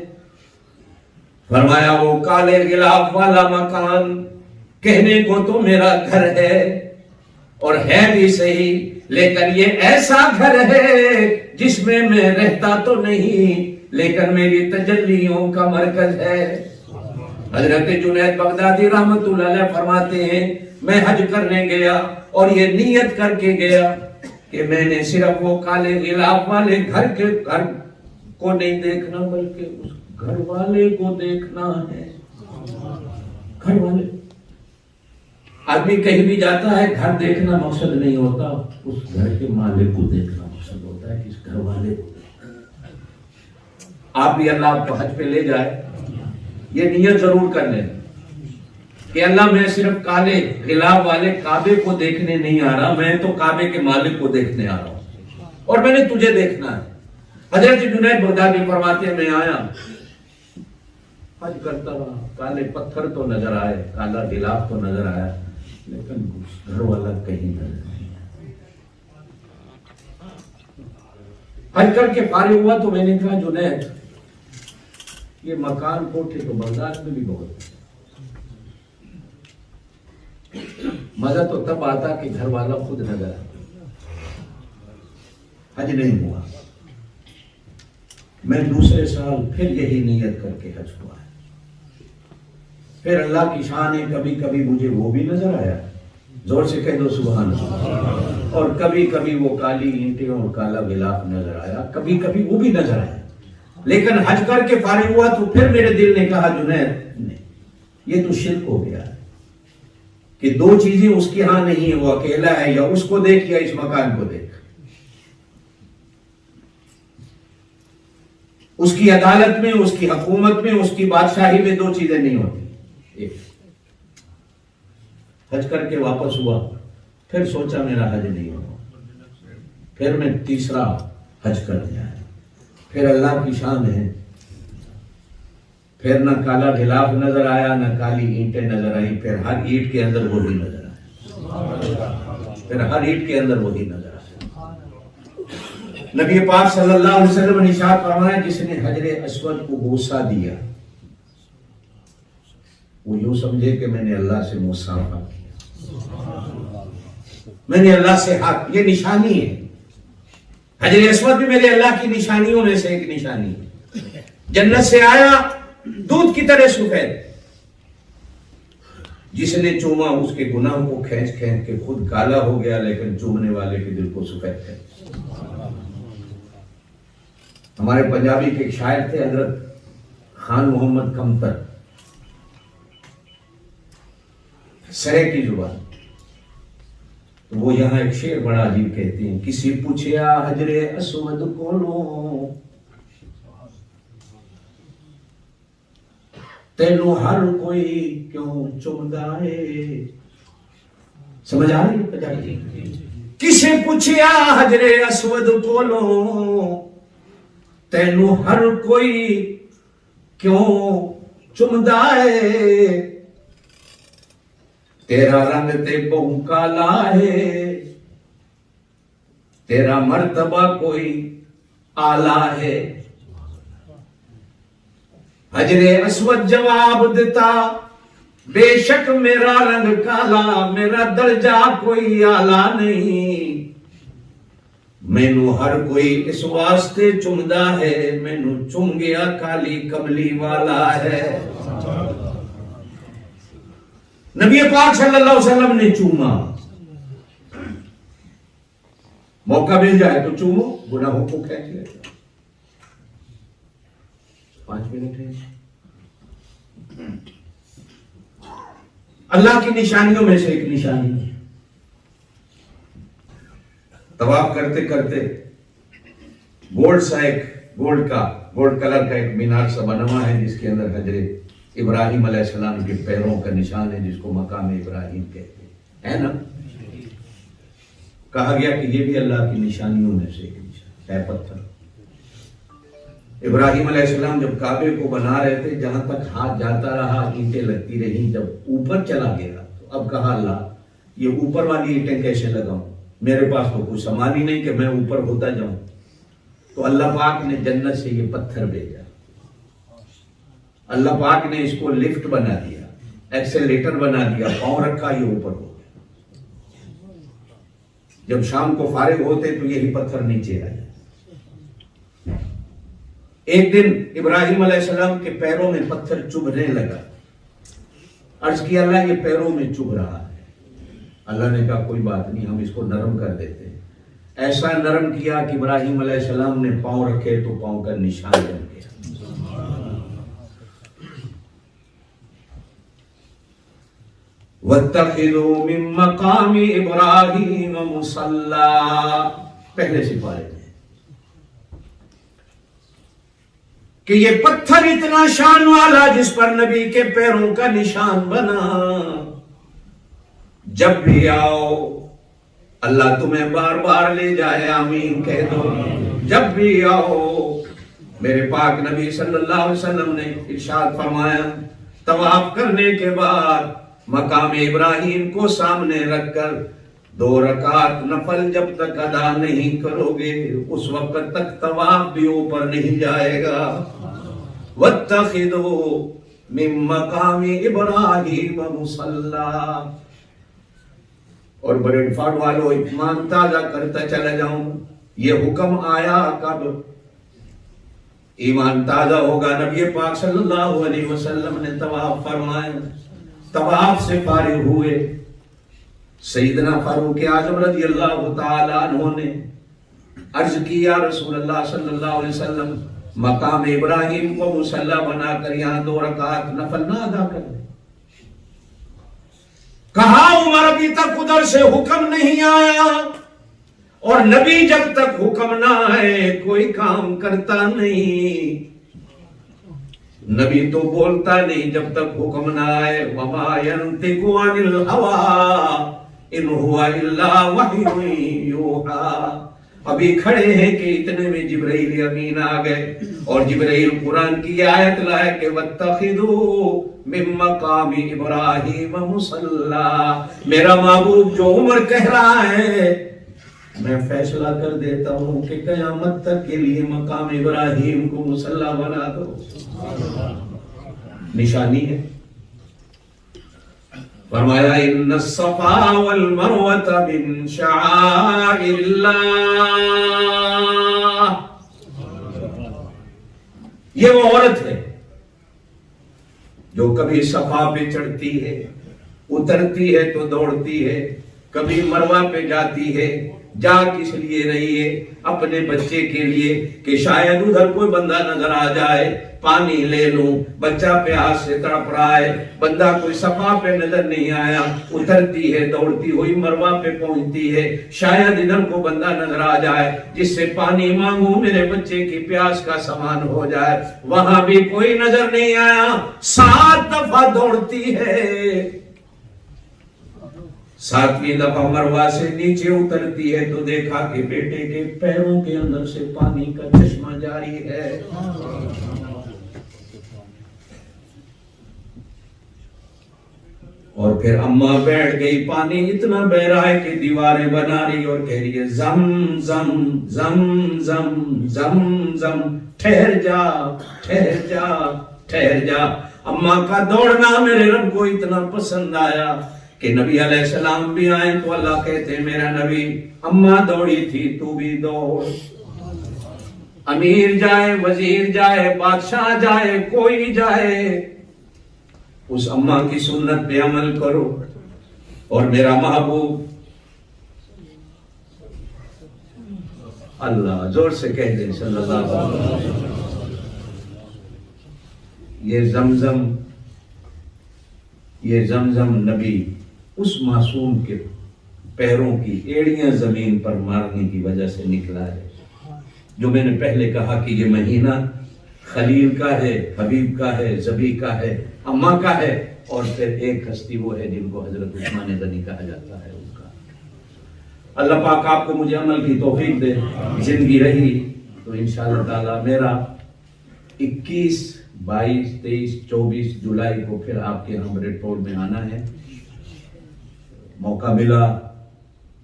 فرمایا وہ کالے غلاف والا مکان کہنے کو تو میرا گھر ہے اور ہے بھی صحیح، لیکن یہ ایسا گھر ہے جس میں میں رہتا تو نہیں لیکن میری تجلیوں کا مرکز ہے۔ حضرت جنید بغدادی رحمت اللہ علیہ فرماتے ہیں میں حج کرنے گیا اور یہ نیت کر کے گیا کہ میں نے صرف وہ کالے غلاف والے گھر کو نہیں دیکھنا بلکہ اس گھر والے کو دیکھنا ہے۔ گھر والے، آدمی کہیں بھی جاتا ہے گھر دیکھنا مقصد نہیں ہوتا، اس گھر کے مالک کو دیکھنا مقصد ہوتا ہے کہ اس گھر والے کو دیکھنا۔ آپ بھی اللہ آپ کو حج پہ لے جائے، یہ نیت ضرور کر لیں کہ اللہ میں صرف کالے غلاف والے کعبے کو دیکھنے نہیں آ رہا، میں تو کعبے کے مالک کو دیکھنے آ رہا ہوں اور میں نے تجھے دیکھنا ہے۔ حضرت جنید بغدادی فرماتے ہیں میں آیا حج کرتا رہا، کالے پتھر تو نظر آئے، کالا غلاف تو نظر آیا، لیکن گھر والا کہیں نظر نہیں آیا۔ حج کر کے فارغ ہوا تو میں نے کہا جنید یہ مکان کوٹھے تو بغداد میں بھی بہت ہے، مزہ تو تب آتا کہ گھر والا خود نظر آتا۔ حج نہیں ہوا، میں دوسرے سال پھر یہی نیت کر کے حج ہوا ہے۔ پھر اللہ کی شان ہے کبھی کبھی مجھے وہ بھی نظر آیا، زور سے کہہ دو سبحان اللہ، اور کبھی کبھی وہ کالی اینٹیں اور کالا غلاف نظر آیا، کبھی کبھی وہ بھی نظر آیا۔ لیکن حج کر کے فارغ ہوا تو پھر میرے دل نے کہا جنید یہ تو شرک ہو گیا ہے کہ دو چیزیں اس کے ہاں نہیں ہے، وہ اکیلا ہے، یا اس کو دیکھ یا اس مکان کو دیکھ۔ اس کی عدالت میں، اس کی حکومت میں، اس کی بادشاہی میں دو چیزیں نہیں ہوتی۔ ایک حج کر کے واپس ہوا، پھر سوچا میرا حج نہیں ہوا، پھر میں تیسرا حج کر دیا، پھر اللہ کی شان ہے، پھر نہ کالا غلاف نظر آیا نہ کالی اینٹیں نظر آئیں، پھر ہر اینٹ کے اندر وہی نظر آیا، پھر ہر اینٹ کے اندر وہی نظر آیا۔ نبی پاک صلی اللہ علیہ وسلم نے ارشاد فرمایا جس نے حجر اسود کو بوسہ دیا وہ یوں سمجھے کہ میں نے اللہ سے مصافحہ کیا، میں نے اللہ سے ہاتھ، یہ نشانی ہے۔ حجر اسود بھی میرے اللہ کی نشانیوں میں سے ایک نشانی ہے۔ جنت سے آیا دودھ کی طرح سفید، جس نے چوما اس کے گناہوں کو کھینچ کھینچ کے خود کالا ہو گیا، لیکن چومنے والے کے دل کو سفید کر۔ ہمارے پنجابی کے ایک شاعر تھے حضرت خان محمد کمتر، سرے کی زبان، وہ یہاں ایک شعر بڑا عجیب کہتے ہیں، کسی پوچھیا حجر اسود کولوں تینوں ہر کوئی کیوں چمدا ہے۔ سمجھ آ رہی ہے؟ کسی پوچھیا حجر اسود کولوں تینوں ہر کوئی کیوں چمدا ہے، تیرا رنگ تے بہو کالا ہے، تیرا مرتبہ کوئی آلہ ہے۔ حجر اسود جواب دیتا بے شک میرا رنگ کالا، میرا درجہ کوئی آلہ نہیں، مینو ہر کوئی اس واسطے چمدا ہے، مینو چم گیا کالی کملی والا ہے۔ نبی پاک صلی اللہ علیہ وسلم نے چوما، موقع مل جائے تو چومو، گناہوں کو کھینچ لے۔ 5 منٹ ہے۔ اللہ کی نشانیوں میں سے ایک نشانی ہے، طواف کرتے کرتے گولڈ کلر کا ایک مینار سا بنا ہوا ہے، جس کے اندر حضرت ابراہیم علیہ السلام کے پیروں کا نشان ہے، جس کو مقام ابراہیم کہتے ہیں، ہے نا؟ کہا گیا کہ یہ بھی اللہ کی نشانیوں میں سے ایک نشان ہے، پتھر۔ ابراہیم علیہ السلام جب کعبے کو بنا رہے تھے، جہاں تک ہاتھ جاتا رہا اینٹیں لگتی رہیں، جب اوپر چلا گیا تو اب کہا اللہ یہ اوپر والی اینٹیں کیسے لگاؤں، میرے پاس تو کوئی سامان ہی نہیں کہ میں اوپر ہوتا جاؤں۔ تو اللہ پاک نے جنت سے یہ پتھر بھیجا، اللہ پاک نے اس کو لفٹ بنا دیا، ایکسیلیٹر بنا دیا، پاؤں رکھا یہ اوپر ہو گیا۔ جب شام کو فارغ ہوتے تو یہی پتھر نیچے آیا۔ ایک دن ابراہیم علیہ السلام کے پیروں میں پتھر چبھنے لگا، عرض کیا اللہ یہ پیروں میں چبھ رہا ہے۔ اللہ نے کہا کوئی بات نہیں، ہم اس کو نرم کر دیتے ہیں۔ ایسا نرم کیا کہ ابراہیم علیہ السلام نے پاؤں رکھے تو پاؤں کا نشان بن گیا۔ وَاتَّخِذُوا مِن مَّقَامِ إِبْرَاهِيمَ مُصَلًّى، پہلے سپارے میں کہ یہ پتھر اتنا شان والا جس پر نبی کے پیروں کا نشان بنا، جب بھی آؤ اللہ تمہیں بار بار لے جائے، آمین کہہ دو۔ جب بھی آؤ، میرے پاک نبی صلی اللہ علیہ وسلم نے ارشاد فرمایا، طواف کرنے کے بعد مقام ابراہیم کو سامنے رکھ کر 2 رکعت نفل جب تک ادا نہیں کرو گے، اس وقت تک طواف بھی اوپر نہیں جائے گا۔ وَاتَّخِذُوا مِن مَّقَامِ إِبْرَاهِيمَ مُصَلًّى۔ اور بریڈ فارڈ والوں ایمان تازہ کرتا چلا جاؤں، یہ حکم آیا کب؟ ایمان تازہ ہوگا نبی پاک صلی اللہ علیہ وسلم نے طواف فرمایا، طواف سے فارغ ہوئے، سیدنا فاروق اعظم رضی اللہ تعالی عنہ نے عرض کی یا رسول اللہ صلی اللہ علیہ وسلم، مقام ابراہیم کو مصلی بنا کر یہاں 2 رکعت نفل نہ ادا کر دیں۔ کہا عمر ابھی تک ادھر سے حکم نہیں آیا، اور نبی جب تک حکم نہ آئے کوئی کام کرتا نہیں، نبی تو بولتا نہیں جب تک حکم نہ آئے۔ وما ينطق عن الهوى ان هو الا وحی یوحی۔ ابھی کھڑے ہیں کہ اتنے میں جبرائیل امین آ گئے، اور جبرائیل قرآن کی آیت لائے کہ وَاتَّخِذُوا مِن مَّقَامِ إِبْرَاهِيمَ مُصَلًّى۔ میرا محبوب جو عمر کہہ رہا ہے، میں فیصلہ کر دیتا ہوں کہ قیامت تک کے لیے مقام ابراہیم کو مصلی بنا دو۔ نشانی ہے، فرمایا ان الصفا والمروۃ من شعائر اللہ۔ یہ وہ عورت ہے جو کبھی صفا پہ چڑھتی ہے، اترتی ہے تو دوڑتی ہے، کبھی مروہ پہ جاتی ہے۔ جا کس لیے رہی ہے؟ اپنے بچے کے لیے، کہ شاید ادھر کوئی بندہ نظر آ جائے، پانی لے لوں، بچہ پیاس سے تڑپ رہا ہے، بندہ کوئی صفا پہ نظر نہیں آیا، اترتی ہے، دوڑتی ہوئی مروہ پہ پہنچتی ہے، شاید ادھر کو بندہ نظر آ جائے جس سے پانی مانگوں، میرے بچے کی پیاس کا سامان ہو جائے۔ وہاں بھی کوئی نظر نہیں آیا، 7 دفعہ دوڑتی ہے، 7ویں دفعہ مروہ سے نیچے اترتی ہے تو دیکھا کہ بیٹے کے پیروں کے اندر سے پانی کا چشمہ جاری ہے۔ اور پھر اماں بیٹھ گئی، پانی اتنا بہ رہا ہے کہ دیواریں بنا رہی اور کہہ رہی ہے زم زم زم زم زم زم، ٹھہر جا ٹھہر جا ٹھہر جا۔ اماں کا دوڑنا میرے رب کو اتنا پسند آیا کہ نبی علیہ السلام بھی آئے تو اللہ کہتے ہیں میرا نبی اماں دوڑی تھی تو بھی دوڑ. امیر جائے، وزیر جائے، بادشاہ جائے، کوئی جائے، اس اماں کی سنت پہ عمل کرو. اور میرا محبوب اللہ زور سے کہہ دیں صلی اللہ علیہ وسلم. یہ زمزم نبی اس معصوم کے پیروں کی ایڑیاں زمین پر مارنے کی وجہ سے نکلا ہے. جو میں نے پہلے کہا کہ یہ مہینہ خلیل کا ہے، حبیب کا ہے، زبی کا ہے، اماں کا ہے، اور پھر ایک ہستی وہ ہے جن کو حضرت عثمان غنی کہا جاتا ہے. ان کا اللہ پاک آپ کو مجھے عمل کی توفیق دے. زندگی رہی تو انشاءاللہ تعالی میرا 21، 22، 23، 24 جولائی کو پھر آپ کے یہاں بریڈ پول میں آنا ہے. موقع ملا،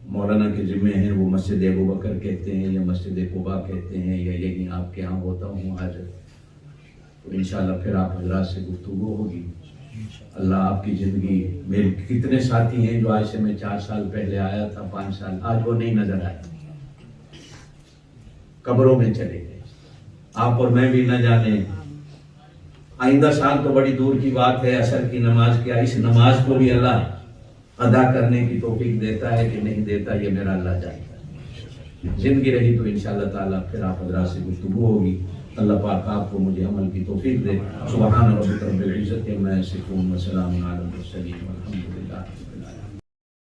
مولانا کے ذمے ہیں، وہ مسجد ابوبکر کہتے ہیں یا مسجد قباء کہتے ہیں یا یہیں آپ کے یہاں ہوتا ہوں آج، تو انشاءاللہ پھر آپ حضرات سے گفتگو ہوگی. اللہ آپ کی زندگی، میرے کتنے ساتھی ہیں جو آج سے میں 4 سال پہلے آیا تھا، 5 سال، آج وہ نہیں نظر آئے، قبروں میں چلے گئے. آپ اور میں بھی نہ جانے آئندہ سال تو بڑی دور کی بات ہے، عصر کی نماز کیا، اس نماز کو بھی اللہ ادا کرنے کی توفیق دیتا ہے کہ نہیں دیتا یہ میرا اللہ جانتا ہے. زندگی رہی تو انشاءاللہ تعالیٰ پھر آپ حضرات سے گفتگو ہوگی. اللہ پاک آپ کو مجھے عمل کی توفیق دے. سبحان ربک رب العزت عما یصفون وسلام علی المرسلین والحمد للہ.